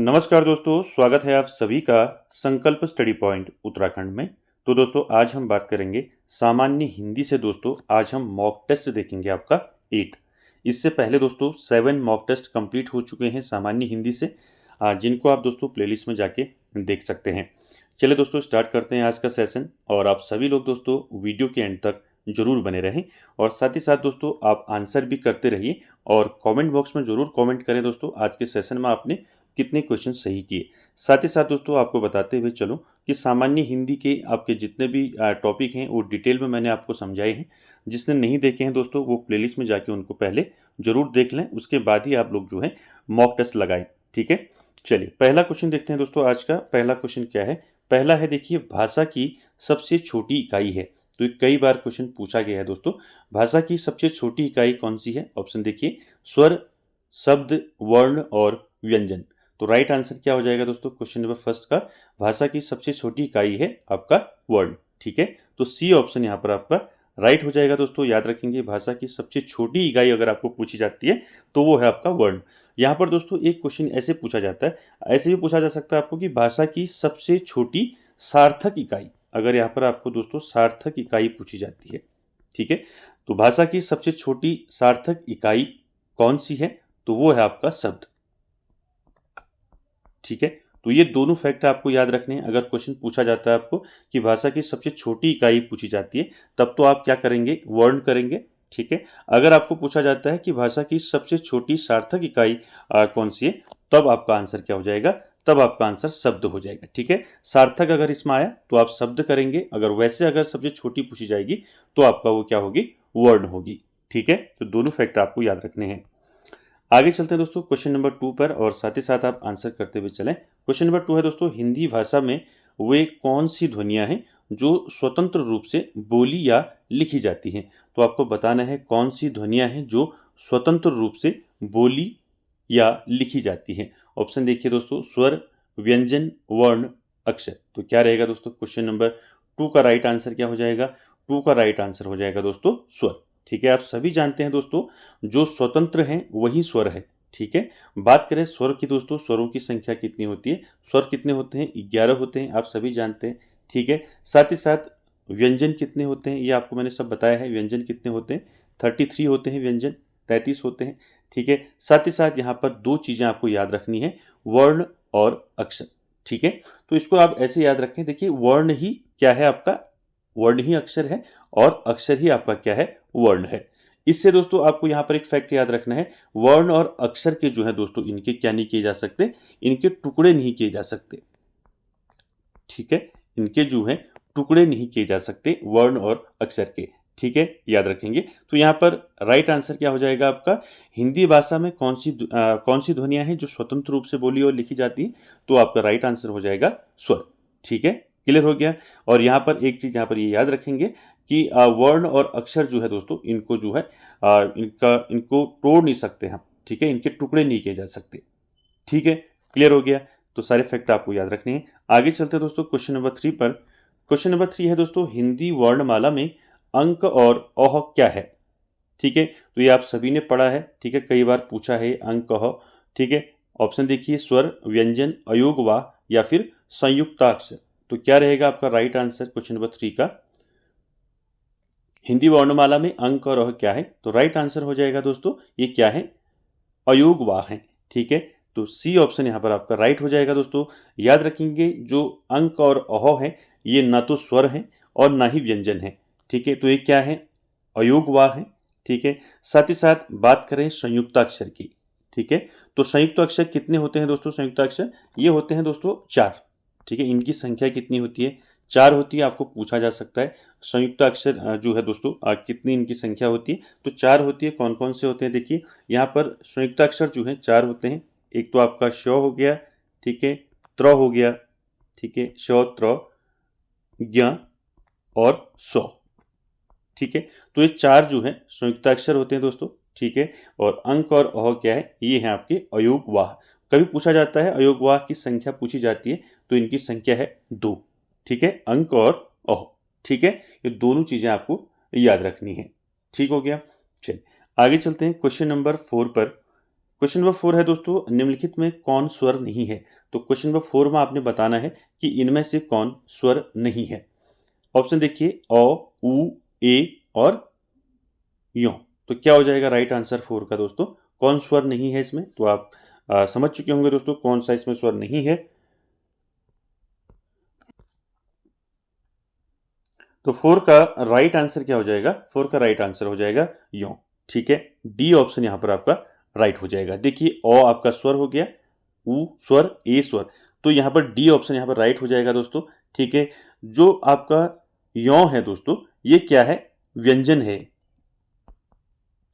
नमस्कार दोस्तों, स्वागत है आप सभी का संकल्प स्टडी पॉइंट उत्तराखंड में। तो दोस्तों आज हम बात करेंगे सामान्य हिंदी से। दोस्तों आज हम मॉक टेस्ट देखेंगे आपका 8। इससे पहले दोस्तों 7 मॉक टेस्ट कंप्लीट हो चुके हैं सामान्य हिंदी से, जिनको आप दोस्तों प्लेलिस्ट में जाके देख सकते हैं। चलिए दोस्तों स्टार्ट करते हैं आज का सेशन, और आप सभी लोग दोस्तों वीडियो के एंड तक जरूर बने रहें, और साथ ही साथ दोस्तों आप आंसर भी करते रहिए और कमेंट बॉक्स में जरूर कमेंट करें दोस्तों आज के सेशन में आपने कितने क्वेश्चन सही किए। साथ ही साथ दोस्तों आपको बताते हुए चलो कि सामान्य हिंदी के आपके जितने भी टॉपिक हैं वो डिटेल में मैंने आपको समझाए हैं। जिसने नहीं देखे हैं दोस्तों वो प्लेलिस्ट में जाके उनको पहले जरूर देख लें, उसके बाद ही आप लोग जो है मॉक टेस्ट लगाएं। ठीक है, चलिए पहला क्वेश्चन देखते हैं दोस्तों। आज का पहला क्वेश्चन क्या है? पहला है, देखिए, भाषा की सबसे छोटी इकाई है। तो ये कई बार क्वेश्चन पूछा गया है दोस्तों। भाषा की सबसे छोटी इकाई कौन सी है? ऑप्शन देखिए, स्वर, शब्द, वर्ण और व्यंजन। तो राइट आंसर क्या हो जाएगा दोस्तों क्वेश्चन नंबर फर्स्ट का? भाषा की सबसे छोटी इकाई है आपका वर्ण। ठीक है, तो सी ऑप्शन यहाँ पर आपका राइट हो जाएगा दोस्तों। याद रखेंगे, भाषा की सबसे छोटी इकाई अगर आपको पूछी जाती है तो वो है आपका वर्ण। यहाँ पर दोस्तों एक क्वेश्चन ऐसे पूछा जाता है, ऐसे भी पूछा जा सकता है आपको कि भाषा की सबसे छोटी सार्थक इकाई, अगर यहाँ पर आपको दोस्तों सार्थक इकाई पूछी जाती है। ठीक है, तो भाषा की सबसे छोटी सार्थक इकाई कौन सी है? तो वो है आपका शब्द। ठीक है, तो ये दोनों फैक्ट आपको याद रखने हैं। अगर क्वेश्चन पूछा जाता है आपको कि भाषा की सबसे छोटी इकाई पूछी जाती है, तब तो आप क्या करेंगे? वर्ण करेंगे। ठीक है, अगर आपको पूछा जाता है कि भाषा की सबसे छोटी सार्थक इकाई कौन सी है, तब आपका आंसर क्या हो जाएगा? तब आपका आंसर शब्द हो जाएगा। ठीक है, सार्थक अगर इसमें आया तो आप शब्द करेंगे, अगर वैसे अगर सबसे छोटी पूछी जाएगी तो आपका वो क्या होगी? वर्ण होगी। ठीक है, तो दोनों फैक्ट आपको याद रखने हैं। आगे चलते हैं दोस्तों क्वेश्चन नंबर 2 पर, और साथ ही साथ आप आंसर करते हुए चलें। क्वेश्चन नंबर 2 है दोस्तों, हिंदी भाषा में वे कौन सी ध्वनियां हैं जो स्वतंत्र रूप से बोली या लिखी जाती हैं? तो आपको बताना है कौन सी ध्वनियां हैं जो स्वतंत्र रूप से बोली या लिखी जाती हैं। ऑप्शन देखिए दोस्तों, स्वर, व्यंजन, वर्ण, अक्षर। तो क्या रहेगा दोस्तों क्वेश्चन नंबर 2 का राइट आंसर क्या हो जाएगा? 2 का राइट आंसर हो जाएगा दोस्तों स्वर। ठीक है, आप सभी जानते हैं दोस्तों जो स्वतंत्र हैं वही स्वर है। ठीक है, बात करें स्वर की दोस्तों, स्वरों की संख्या कितनी होती है? स्वर कितने होते हैं? 11 होते हैं, आप सभी जानते हैं। ठीक है, साथ ही साथ व्यंजन कितने होते हैं ये आपको मैंने सब बताया है। व्यंजन कितने होते हैं? 33 होते हैं व्यंजन, 33 होते हैं। ठीक है, साथ ही साथ यहाँ पर दो चीजें आपको याद रखनी है, वर्ण और अक्षर। ठीक है, तो इसको आप ऐसे याद रखें। देखिए, वर्ण ही क्या है आपका? वर्ण ही अक्षर है, और अक्षर ही आपका क्या है? वर्ण है। इससे दोस्तों आपको यहाँ पर एक फैक्ट याद रखना है, वर्ण और अक्षर के जो है दोस्तों इनके क्या नहीं किए जा सकते? इनके टुकड़े नहीं किए जा सकते। ठीक है, इनके जो है टुकड़े नहीं किए जा सकते वर्ण और अक्षर के। ठीक है, याद रखेंगे। तो यहाँ पर राइट आंसर क्या हो जाएगा आपका? हिंदी भाषा में कौन सी ध्वनियां हैं जो स्वतंत्र रूप से बोली और लिखी जाती है? तो आपका राइट आंसर हो जाएगा स्वर। ठीक है, क्लियर हो गया। और यहाँ पर एक चीज यहाँ पर ये याद रखेंगे कि वर्ण और अक्षर जो है दोस्तों इनको जो है इनको तोड़ नहीं सकते हम। ठीक है, इनके टुकड़े नहीं किए जा सकते। ठीक है, क्लियर हो गया। तो सारे फैक्ट आपको याद रखने हैं। आगे चलते हैं दोस्तों क्वेश्चन नंबर 3 पर। क्वेश्चन नंबर 3 है दोस्तों, हिंदी वर्णमाला में अंक और अह क्या है? ठीक है, तो ये आप सभी ने पढ़ा है। ठीक है, कई बार पूछा है अंक अह। ठीक है, ऑप्शन देखिए, स्वर, व्यंजन, अयोग वाह या फिर संयुक्ताक्षर। तो क्या रहेगा आपका राइट आंसर क्वेश्चन नंबर 3 का? हिंदी वर्णमाला में अंक और अह क्या है? तो राइट आंसर हो जाएगा दोस्तों ये क्या है? अयोग वाह है। ठीक है, तो सी ऑप्शन यहाँ पर आपका राइट हो जाएगा दोस्तों। याद रखेंगे, जो अंक और अह है ये ना तो स्वर है और ना ही व्यंजन है। ठीक है, तो ये क्या है? अयोग वाह है। ठीक है, साथ ही साथ बात करें संयुक्ताक्षर की। ठीक है, तो संयुक्त अक्षर कितने होते हैं दोस्तों? संयुक्त अक्षर ये होते हैं दोस्तों 4। ठीक है, इनकी संख्या कितनी होती है? 4 होती है। आपको पूछा जा सकता है संयुक्त अक्षर जो है दोस्तों कितनी इनकी संख्या होती है? तो 4 होती है। कौन कौन से होते हैं? देखिए, यहाँ पर संयुक्ताक्षर जो है 4 होते हैं। एक तो आपका श हो गया, ठीक है, त्र हो गया, ठीक है, श, त्र, ज्ञ और सौ। ठीक है, तो ये 4 जो है संयुक्ताक्षर होते हैं दोस्तों। ठीक है, और अंक और अह क्या है? ये है आपके अयोग वाह। कभी पूछा जाता है अयोग वाह की संख्या पूछी जाती है, तो इनकी संख्या है 2। ठीक है, अंक और अह। ठीक है, ये दोनों चीजें आपको याद रखनी है। ठीक हो गया। चलिए आगे चलते हैं क्वेश्चन नंबर 4 पर। क्वेश्चन नंबर 4 है दोस्तों, निम्नलिखित में कौन स्वर नहीं है? तो क्वेश्चन नंबर 4 में आपने बताना है कि इनमें से कौन स्वर नहीं है। ऑप्शन देखिए, अ, उ, ए और यों। तो क्या हो जाएगा राइट आंसर 4 का दोस्तों? कौन स्वर नहीं है इसमें? तो आप समझ चुके होंगे दोस्तों कौन सा इसमें स्वर नहीं है। तो 4 का राइट आंसर क्या हो जाएगा? 4 का राइट आंसर हो जाएगा यों। ठीक है, डी ऑप्शन यहां पर आपका राइट हो जाएगा। देखिए, अ आपका स्वर हो गया, उ स्वर, ए स्वर, तो यहां पर डी ऑप्शन यहां पर राइट हो जाएगा दोस्तों। ठीक है, जो आपका यों है दोस्तों, ये क्या है? व्यंजन है।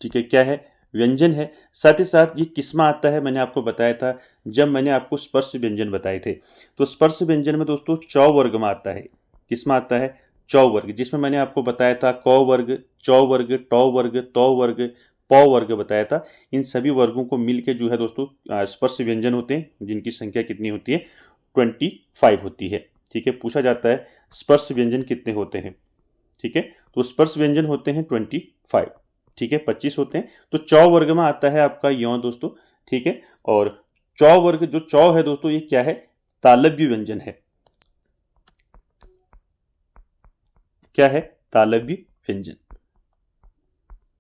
ठीक है, क्या है? व्यंजन है। साथ ही साथ ये किसमें आता है? मैंने आपको बताया था जब मैंने आपको स्पर्श व्यंजन बताए थे। तो स्पर्श व्यंजन में दोस्तों चौ वर्ग में आता है। किसमें आता है? चौ वर्ग, जिसमें मैंने आपको बताया था क वर्ग, चौ वर्ग, टौ वर्ग, तौ वर्ग, पौ वर्ग बताया था। इन सभी वर्गों को मिलके जो है दोस्तों स्पर्श व्यंजन होते हैं, जिनकी संख्या कितनी होती है? 25 होती है। ठीक है, पूछा जाता है स्पर्श व्यंजन कितने होते हैं? ठीक है, तो स्पर्श व्यंजन होते हैं 25। ठीक है, 25 होते हैं। तो चौ वर्ग में आता है आपका यों दोस्तों। ठीक है, और चौ वर्ग, जो चौ है दोस्तों, ये क्या है? तालव्य व्यंजन है। क्या है? तालव्य व्यंजन।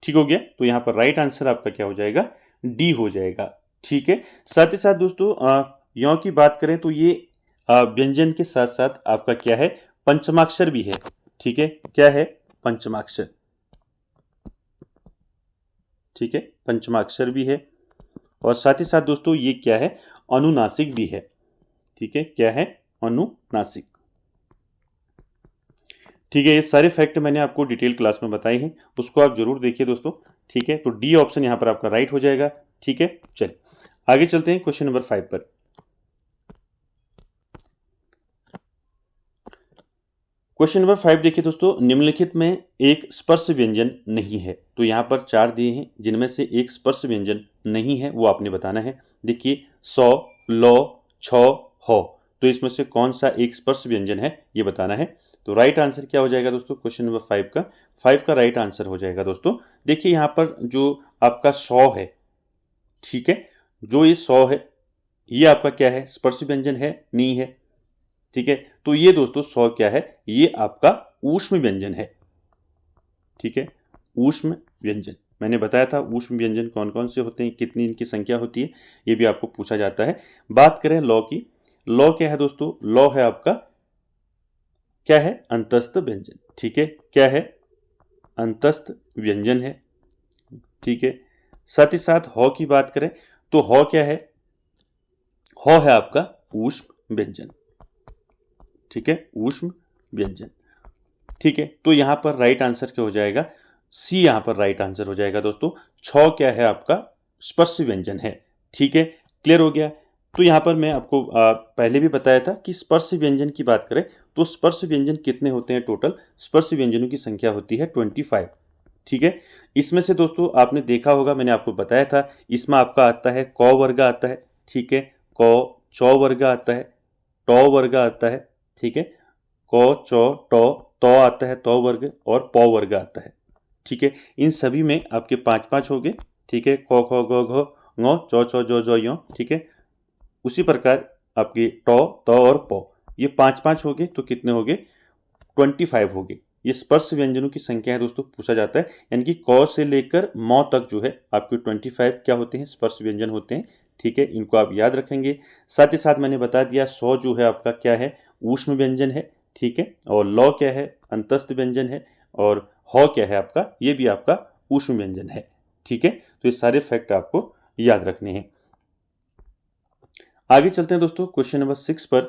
ठीक हो गया, तो यहां पर राइट आंसर आपका क्या हो जाएगा? डी हो जाएगा। ठीक है, साथ ही साथ दोस्तों यों की बात करें तो ये व्यंजन के साथ साथ आपका क्या है? पंचमाक्षर भी है। ठीक है, क्या है? पंचमाक्षर। ठीक है, पंचमाक्षर भी है। और साथ ही साथ दोस्तों ये क्या है? अनुनासिक भी है। ठीक है, क्या है? अनुनासिक। ठीक है, ये सारे फैक्ट मैंने आपको डिटेल क्लास में बताए हैं, उसको आप जरूर देखिए दोस्तों। ठीक है, तो डी ऑप्शन यहां पर आपका राइट हो जाएगा। ठीक है, चलिए आगे चलते हैं क्वेश्चन नंबर 5 पर। क्वेश्चन नंबर 5 देखिए दोस्तों, निम्नलिखित में एक स्पर्श व्यंजन नहीं है। तो यहां पर 4 दिए हैं, जिनमें से एक स्पर्श व्यंजन नहीं है, वो आपने बताना है। देखिए, सौ, लो, छ, हो, तो इसमें से कौन सा एक स्पर्श व्यंजन है, ये बताना है। तो राइट आंसर क्या हो जाएगा दोस्तों क्वेश्चन नंबर 5 का राइट आंसर हो जाएगा दोस्तों। देखिए, यहां पर जो आपका सौ है, ठीक है, जो ये सौ है, ये आपका क्या है? स्पर्श व्यंजन है? नहीं है। ठीक है, तो ये दोस्तों सौ क्या है? ये आपका ऊष्म व्यंजन है। ठीक है, ऊष्म व्यंजन मैंने बताया था। ऊष्म व्यंजन कौन कौन से होते हैं, कितनी इनकी संख्या होती है, ये भी आपको पूछा जाता है। बात करें लौ की, लौ क्या है दोस्तों? लौ है आपका क्या है? अंतस्थ व्यंजन। ठीक है, क्या है? अंतस्थ व्यंजन है। ठीक है, साथ ही साथ हौ की बात करें तो हौ क्या है? हौ है आपका ऊष्म व्यंजन। ठीक है, ऊष्म व्यंजन। ठीक है, तो यहां पर राइट आंसर क्या हो जाएगा? सी यहां पर राइट आंसर हो जाएगा दोस्तों। छ क्या है आपका? स्पर्श व्यंजन है। ठीक है, क्लियर हो गया। तो यहां पर मैं आपको पहले भी बताया था कि स्पर्श व्यंजन की बात करें तो स्पर्श व्यंजन कितने होते हैं? टोटल स्पर्श व्यंजनों की संख्या होती है 25। ठीक है, इसमें से दोस्तों आपने देखा होगा, मैंने आपको बताया था, इसमें आपका आता है क वर्ग आता है। ठीक है, क, चौ वर्ग आता है, टौ वर्ग आता है। ठीक है, क, चौ, टौ, तौ आता है, तौ वर्ग, और पौ वर्ग आता है। ठीक है, इन सभी में आपके 5-5 हो गए। ठीक है, क, ख, ग, घ, ङ, चौ, छौ, जौ, जौ, यों। ठीक है, उसी प्रकार आपके टौ, तौ और पौ, ये 5-5 हो गए, तो कितने हो गए? 25 हो गए। ये स्पर्श व्यंजनों की संख्या है दोस्तों, पूछा जाता है। यानी कि क से लेकर मौ तक जो है आपके 25 क्या होते हैं? स्पर्श व्यंजन होते हैं। ठीक है, इनको आप याद रखेंगे। साथ ही साथ मैंने बता दिया, सौ जो है आपका क्या है? ऊष्म व्यंजन है। ठीक है, और लौ क्या है? अंतस्थ व्यंजन है। और हौ क्या है आपका? ये भी आपका ऊष्म व्यंजन है। ठीक है, तो ये सारे फैक्ट आपको याद रखने हैं। आगे चलते हैं दोस्तों क्वेश्चन नंबर 6 पर।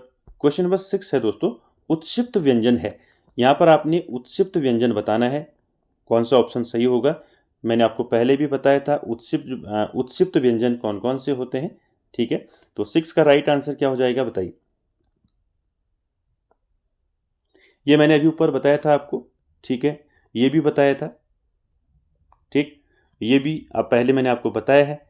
क्वेश्चन नंबर 6 है दोस्तों, उत्क्षिप्त व्यंजन है। यहां पर आपने उत्क्षिप्त व्यंजन बताना है। कौन सा ऑप्शन सही होगा? मैंने आपको पहले भी बताया था उत्क्षिप्त व्यंजन कौन कौन से होते हैं। ठीक है, तो 6 का राइट आंसर क्या हो जाएगा, बताइए। ये मैंने अभी ऊपर बताया था आपको। ठीक है, ये भी बताया था। ठीक, ये भी अब पहले मैंने आपको बताया है।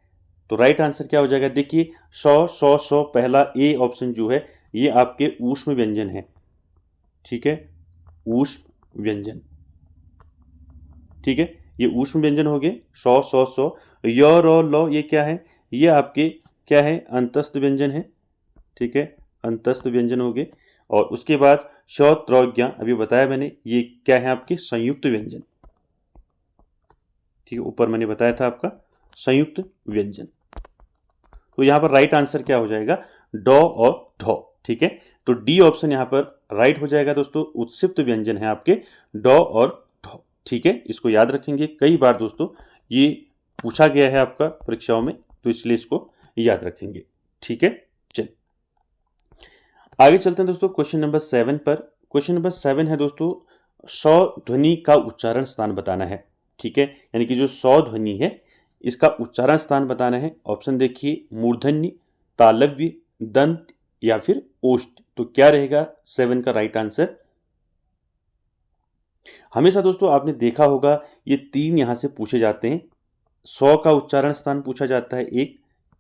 तो राइट आंसर क्या हो जाएगा? देखिए, सौ, सौ, सौ, पहला ए ऑप्शन जो है, ये आपके ऊष्म व्यंजन है। ठीक है, ऊष्म व्यंजन। ठीक है, ये ऊष्म व्यंजन हो गए। सौ, सौ, सौ, य, र, लौ, ये क्या है? ये आपके क्या है, अंतस्थ व्यंजन है, ठीक है, अंतस्थ व्यंजन हो गए। और उसके बाद श त्र ज्ञ अभी बताया मैंने, ये क्या है आपके संयुक्त व्यंजन, ठीक है, ऊपर मैंने बताया था आपका संयुक्त व्यंजन। तो यहाँ पर राइट आंसर क्या हो जाएगा, ड और ढ, ठीक है। तो डी ऑप्शन यहाँ पर राइट हो जाएगा दोस्तों, उत्सिप्त व्यंजन है आपके ड और ढ, ठीक है। इसको याद रखेंगे, कई बार दोस्तों ये पूछा गया है आपका परीक्षाओं में, तो इसलिए इसको याद रखेंगे, ठीक है। चलिए आगे चलते हैं दोस्तों क्वेश्चन नंबर 7 पर। क्वेश्चन नंबर 7 है दोस्तों, स ध्वनि का उच्चारण स्थान बताना है, ठीक है। यानी कि जो स ध्वनि है इसका उच्चारण स्थान बताना है। ऑप्शन देखिए, मूर्धन्य, तालव्य, दंत या फिर ओष्ठ। तो क्या रहेगा 7 का राइट आंसर। हमेशा दोस्तों आपने देखा होगा ये 3 यहां से पूछे जाते हैं। 100 का उच्चारण स्थान पूछा जाता है,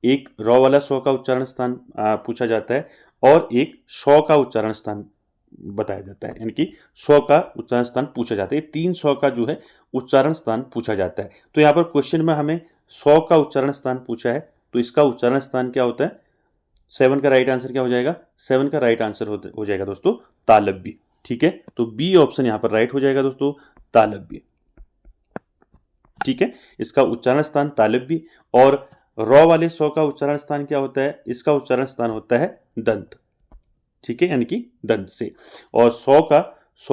एक र वाला 100 का उच्चारण स्थान पूछा जाता है, और एक 100 का उच्चारण स्थान बताया जाता है, यानी कि 100 का उच्चारण स्थान पूछा जाता है। 300 का जो है उच्चारण स्थान पूछा जाता है। तो यहाँ पर क्वेश्चन में हमें 100 का उच्चारण स्थान पूछा है, तो इसका उच्चारण स्थान क्या होता है, 7 का राइट आंसर क्या हो जाएगा, 7 का राइट आंसर हो जाएगा दोस्तों तालव्य, ठीक है। तो बी ऑप्शन यहाँ पर राइट हो जाएगा दोस्तों, तालव्य, ठीक है। इसका उच्चारण स्थान तालव्य। और र वाले 100 का उच्चारण स्थान क्या होता है, इसका उच्चारण स्थान होता है दंत, ठीक है, यानी कि दंत से। और 100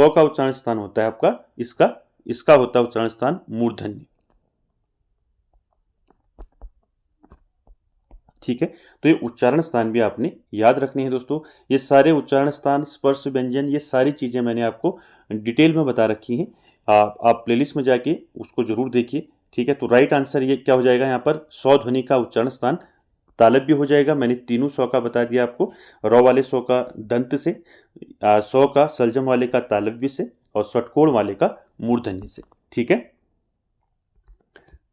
का उच्चारण स्थान होता है आपका, इसका होता है उच्चारण स्थान मूर्धन्य, ठीक है। तो ये उच्चारण स्थान भी आपने याद रखने हैं दोस्तों। ये सारे उच्चारण स्थान, स्पर्श व्यंजन, ये सारी चीजें मैंने आपको डिटेल में बता रखी हैं। आप प्लेलिस्ट में जाके उसको जरूर देखिए, ठीक है। तो राइट आंसर ये क्या हो जाएगा, यहाँ पर स ध्वनि का उच्चारण स्थान तालव्य हो जाएगा। मैंने तीनों 100 का बता दिया आपको, र वाले 100 का दंत से, 100 का सलजम वाले का तालव्य से, और षटकोण वाले का मूर्धन्य से, ठीक है।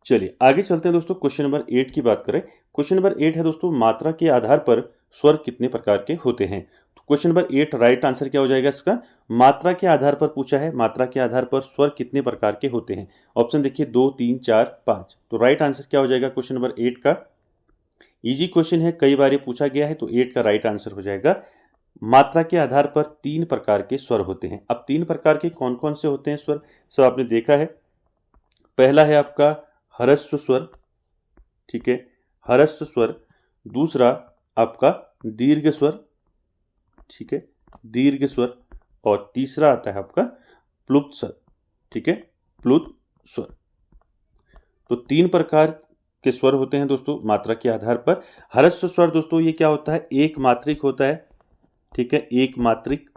चलिए आगे चलते हैं दोस्तों, क्वेश्चन नंबर 8 की बात करें। क्वेश्चन नंबर 8 है दोस्तों, मात्रा के आधार पर स्वर कितने प्रकार के होते हैं। तो क्वेश्चन नंबर 8 राइट आंसर क्या हो जाएगा इसका, मात्रा के आधार पर पूछा है, मात्रा के आधार पर स्वर कितने प्रकार के होते हैं। ऑप्शन देखिए 2, 3, 4, 5। तो राइट आंसर क्या हो जाएगा क्वेश्चन नंबर 8 का। इजी क्वेश्चन है, कई बार ये पूछा गया है, तो 8 का राइट आंसर हो जाएगा। मात्रा के आधार पर 3 प्रकार के स्वर होते हैं। अब 3 प्रकार के कौन कौन से होते हैं स्वर, सब आपने देखा है। पहला है आपका ह्रस्व स्वर, ठीक है, ह्रस्व स्वर। दूसरा आपका दीर्घ स्वर, ठीक है, दीर्घ स्वर। और तीसरा आता है आपका प्लुत स्वर, ठीक है, प्लुत स्वर। तो 3 प्रकार के स्वर होते हैं दोस्तों मात्रा के आधार पर। ह्रस्व स्वर दोस्तों ये क्या होता है, एक मात्रिक होता है, ठीक है, एक मात्रिक,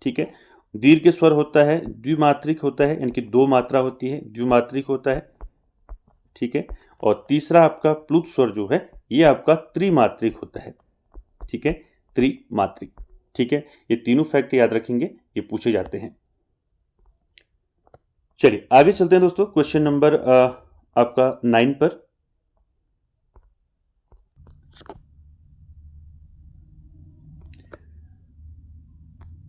ठीक है। दीर्घ स्वर होता है द्विमात्रिक होता है, यानी कि 2 मात्रा होती है, द्विमात्रिक होता है, ठीक है। और तीसरा आपका प्लुत स्वर जो है ये आपका त्रिमात्रिक होता है, ठीक है, त्रिमात्रिक, ठीक है। ये तीनों फैक्ट याद रखेंगे, ये पूछे जाते हैं। चलिए आगे चलते हैं दोस्तों, क्वेश्चन नंबर आपका 9 पर।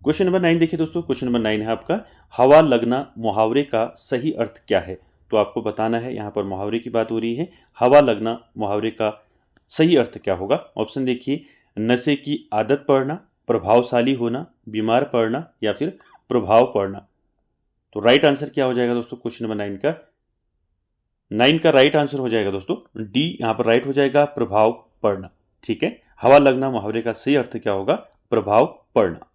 क्वेश्चन नंबर 9 देखिए दोस्तों, क्वेश्चन नंबर 9 है आपका, हवा लगना मुहावरे का सही अर्थ क्या है। तो आपको बताना है, यहाँ पर मुहावरे की बात हो रही है, हवा लगना मुहावरे का सही अर्थ क्या होगा। ऑप्शन देखिए, नशे की आदत पड़ना, प्रभावशाली होना, बीमार पड़ना या फिर प्रभाव पड़ना। तो राइट आंसर क्या हो जाएगा दोस्तों क्वेश्चन नंबर 9 का राइट आंसर हो जाएगा दोस्तों डी, यहाँ पर राइट हो जाएगा प्रभाव पड़ना, ठीक है। हवा लगना मुहावरे का सही अर्थ क्या होगा, प्रभाव पड़ना।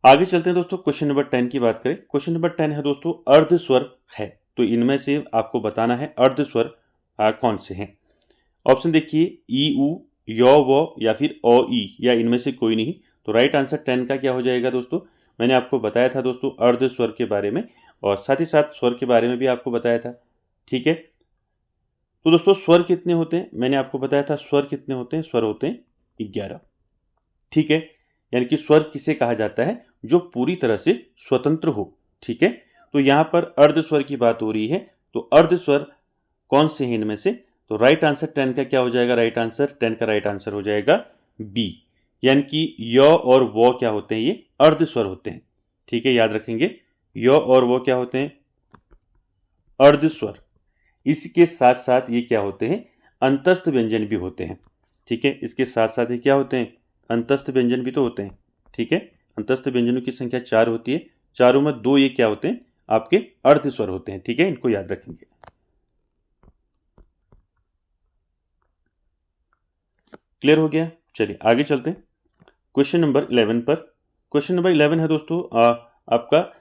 आगे चलते हैं दोस्तों, क्वेश्चन नंबर 10 की बात करें। क्वेश्चन नंबर 10 है दोस्तों, अर्ध स्वर है, तो इनमें से आपको बताना है अर्ध स्वर कौन से हैं। ऑप्शन देखिए, ई उ, य व या फिर अ ई, या इनमें से कोई नहीं। तो राइट आंसर 10 का क्या हो जाएगा दोस्तों, मैंने आपको बताया था दोस्तों अर्ध स्वर के बारे में, और साथ ही साथ स्वर के बारे में भी आपको बताया था, ठीक है। तो दोस्तों स्वर कितने होते हैं, मैंने आपको बताया था स्वर कितने होते हैं, स्वर होते हैं 11, ठीक है। यानी कि स्वर किसे कहा जाता है, जो पूरी तरह से स्वतंत्र हो, ठीक है। तो यहां पर अर्ध स्वर की बात हो रही है, तो अर्ध स्वर कौन से हैं इनमें से। तो राइट आंसर 10 का क्या हो जाएगा, राइट आंसर 10 का राइट आंसर हो जाएगा बी, यानी कि य और वो क्या होते हैं, ये अर्ध स्वर होते हैं, ठीक है, याद रखेंगे। य और वो क्या होते हैं, अर्ध स्वर। इसके साथ साथ ये क्या होते हैं, अंतस्थ व्यंजन भी होते हैं। ठीक है, इसके साथ साथ ये क्या होते हैं, अंतस्थ व्यंजन भी तो होते हैं। ठीक है, अंतस्थ व्यंजनों की संख्या 4 होती है, चारों में 2 ये क्या होते हैं, आपके अर्ध स्वर होते हैं। ठीक है, इनको याद रखेंगे। क्लियर हो गया? चलिए आगे चलते हैं क्वेश्चन नंबर 11 पर। क्वेश्चन नंबर 11 है दोस्तों, आपका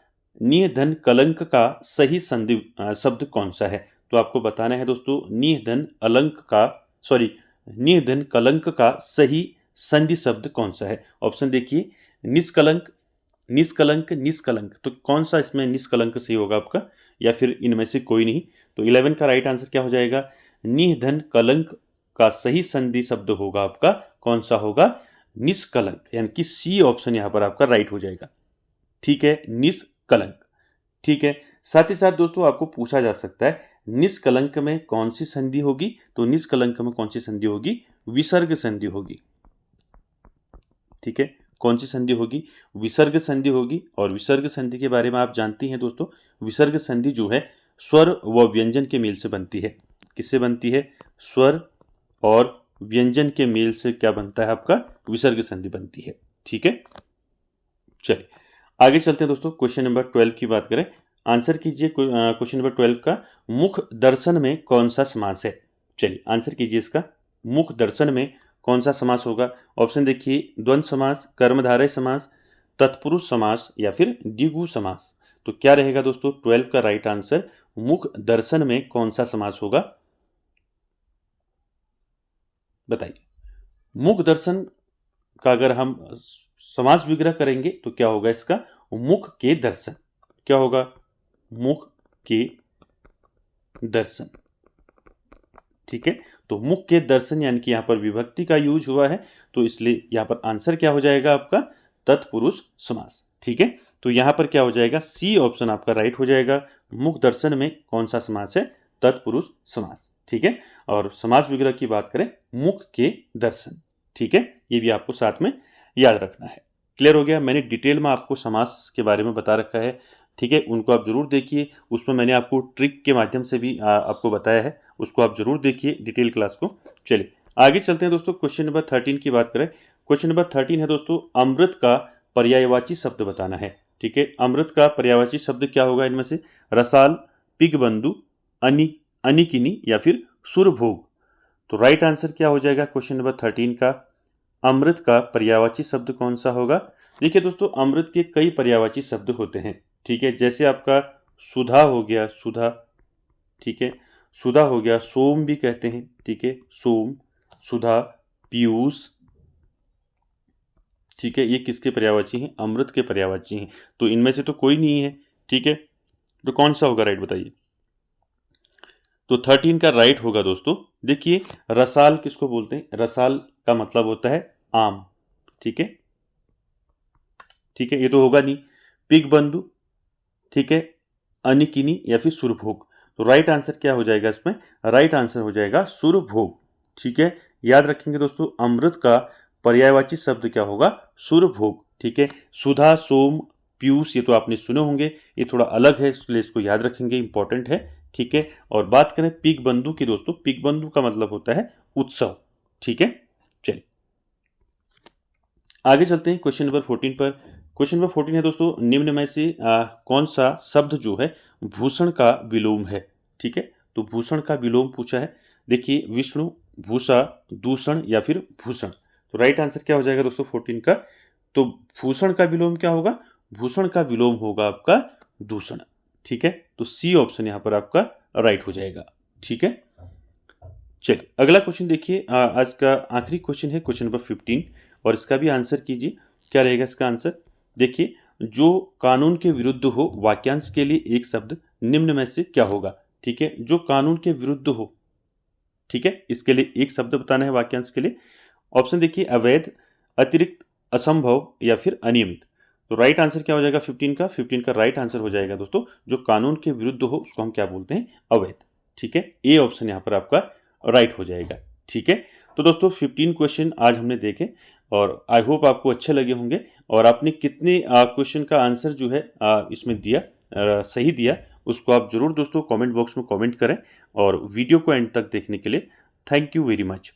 निह धन कलंक का सही संधि शब्द कौन सा है। तो आपको बताना है दोस्तों, निह धन अलंक का निह धन कलंक का सही संधि शब्द कौन सा है। ऑप्शन देखिए, निष्कलंक, निष्कलंक, निष्कलंक। तो कौन सा इसमें निष्कलंक सही होगा आपका, या फिर इनमें से कोई नहीं। तो 11 का राइट आंसर क्या हो जाएगा, निह धन कलंक का सही संधि शब्द होगा आपका, कौन सा होगा, निष्कलंक, यानी कि सी ऑप्शन यहां पर आपका राइट हो जाएगा। ठीक है, निष्कलंक। ठीक है, साथ ही साथ दोस्तों आपको पूछा जा सकता है निष्कलंक में कौन सी संधि होगी। तो निष्कलंक में कौन सी संधि होगी, विसर्ग संधि होगी। ठीक है, कौन सी संधि होगी, विसर्ग संधि होगी। और विसर्ग संधि के बारे में आप जानती हैं दोस्तों, विसर्ग संधि जो है स्वर व व्यंजन के मेल से बनती है। किससे बनती है, स्वर और व्यंजन के मेल से क्या बनता है आपका, विसर्ग संधि बनती है। ठीक है, चलिए आगे चलते हैं दोस्तों। क्वेश्चन नंबर 12 की बात करें, आंसर कीजिए क्वेश्चन नंबर 12 का, मुख दर्शन में कौन सा समास है। चलिए आंसर कीजिए इसका, मुख दर्शन में कौन सा समास होगा। ऑप्शन देखिए, द्वंद्व समास, कर्मधारय समास, तत्पुरुष समास, या फिर द्विगु समास। तो क्या रहेगा दोस्तों 12 का राइट आंसर, मुख दर्शन में कौन सा समास होगा, बताइए। मुख दर्शन का अगर हम समास विग्रह करेंगे तो क्या होगा इसका, मुख के दर्शन। क्या होगा, मुख के दर्शन। ठीक है, तो मुख के दर्शन यानी कि यहां पर विभक्ति का यूज हुआ है, तो इसलिए यहां पर आंसर क्या हो जाएगा आपका, तत्पुरुष समास। ठीक है, तो यहां पर क्या हो जाएगा, सी ऑप्शन आपका राइट हो जाएगा। मुख दर्शन में कौन सा समास है, तत्पुरुष समास। ठीक है, और समास विग्रह की बात करें, मुख के दर्शन। ठीक है, ये भी आपको साथ में याद रखना है। क्लियर हो गया, मैंने डिटेल में आपको समास के बारे में बता रखा है। ठीक है, उनको आप जरूर देखिए, उसमें मैंने आपको ट्रिक के माध्यम से भी आपको बताया है, उसको आप जरूर देखिए डिटेल क्लास को। चलिए आगे चलते हैं दोस्तों, क्वेश्चन नंबर 13 की बात करें। क्वेश्चन नंबर 13 है दोस्तों, अमृत का पर्यायवाची शब्द बताना है। ठीक है, अमृत का पर्यायवाची शब्द क्या होगा इनमें से, रसाल, पिगबंधु, अनिकिनी, या फिर सुरभोग। तो राइट आंसर क्या हो जाएगा क्वेश्चन नंबर 13 का, अमृत का पर्यायवाची शब्द कौन सा होगा। देखिए दोस्तों, अमृत के कई पर्यायवाची शब्द होते हैं। ठीक है, जैसे आपका सुधा हो गया, सुधा। ठीक है, सुधा हो गया, सोम भी कहते हैं। ठीक है, सोम, सुधा, पीयूष। ठीक है, ये किसके पर्यायवाची हैं, अमृत के पर्यायवाची हैं। तो इनमें से तो कोई नहीं है। ठीक है, तो कौन सा होगा राइट बताइए। तो 13 का राइट होगा दोस्तों, देखिए रसाल किसको बोलते हैं, रसाल का मतलब होता है आम। ठीक है, ठीक है, ये तो होगा नहीं। पिगबंधु, ठीक है, अनिकिनी, या फिर सुरभोग। तो राइट आंसर क्या हो जाएगा इसमें, राइट आंसर हो जाएगा सुरभोग। ठीक है, याद रखेंगे दोस्तों, अमृत का पर्यायवाची शब्द क्या होगा, सुरभोग। ठीक है, सुधा, सोम, पीयूष, ये तो आपने सुने होंगे, ये थोड़ा अलग है, इसलिए इसको याद रखेंगे, इंपॉर्टेंट है। ठीक है, और बात करें पिगबंधु की दोस्तों, पिगबंधु का मतलब होता है उत्सव। ठीक है, चलिए आगे चलते हैं क्वेश्चन नंबर 14 पर। क्वेश्चन नंबर 14 है दोस्तों, निम्न में से कौन सा शब्द जो है भूषण का विलोम है। ठीक है, तो भूषण का विलोम पूछा है। देखिए, विष्णु, भूषा, दूषण, या फिर भूषण। तो राइट आंसर क्या हो जाएगा दोस्तों 14 का, तो भूषण का विलोम क्या होगा, भूषण का विलोम होगा आपका दूषण। ठीक है, तो सी ऑप्शन यहां पर आपका राइट हो जाएगा। ठीक है, चलिए अगला क्वेश्चन देखिए, आज का आखिरी क्वेश्चन है क्वेश्चन नंबर 15, और इसका भी आंसर कीजिए। क्या रहेगा इसका आंसर, देखिए, जो कानून के विरुद्ध हो वाक्यांश के लिए एक शब्द निम्न में से क्या होगा। ठीक है, जो कानून के विरुद्ध हो, ठीक है, इसके लिए एक शब्द बताना है वाक्यांश के लिए। ऑप्शन देखिए, अवैध, अतिरिक्त, असंभव, या फिर अनियमित। तो राइट आंसर क्या हो जाएगा 15 का, 15 का राइट आंसर हो जाएगा दोस्तों, जो कानून के विरुद्ध हो उसको हम क्या बोलते हैं, अवैध। ठीक है, ए ऑप्शन यहां पर आपका राइट हो जाएगा। ठीक है, तो दोस्तों 15 क्वेश्चन आज हमने देखे, और आई होप आपको अच्छे लगे होंगे, और आपने कितने क्वेश्चन का आंसर जो है इसमें दिया, सही दिया, उसको आप ज़रूर दोस्तों कमेंट बॉक्स में कमेंट करें और वीडियो को एंड तक देखने के लिए थैंक यू वेरी मच।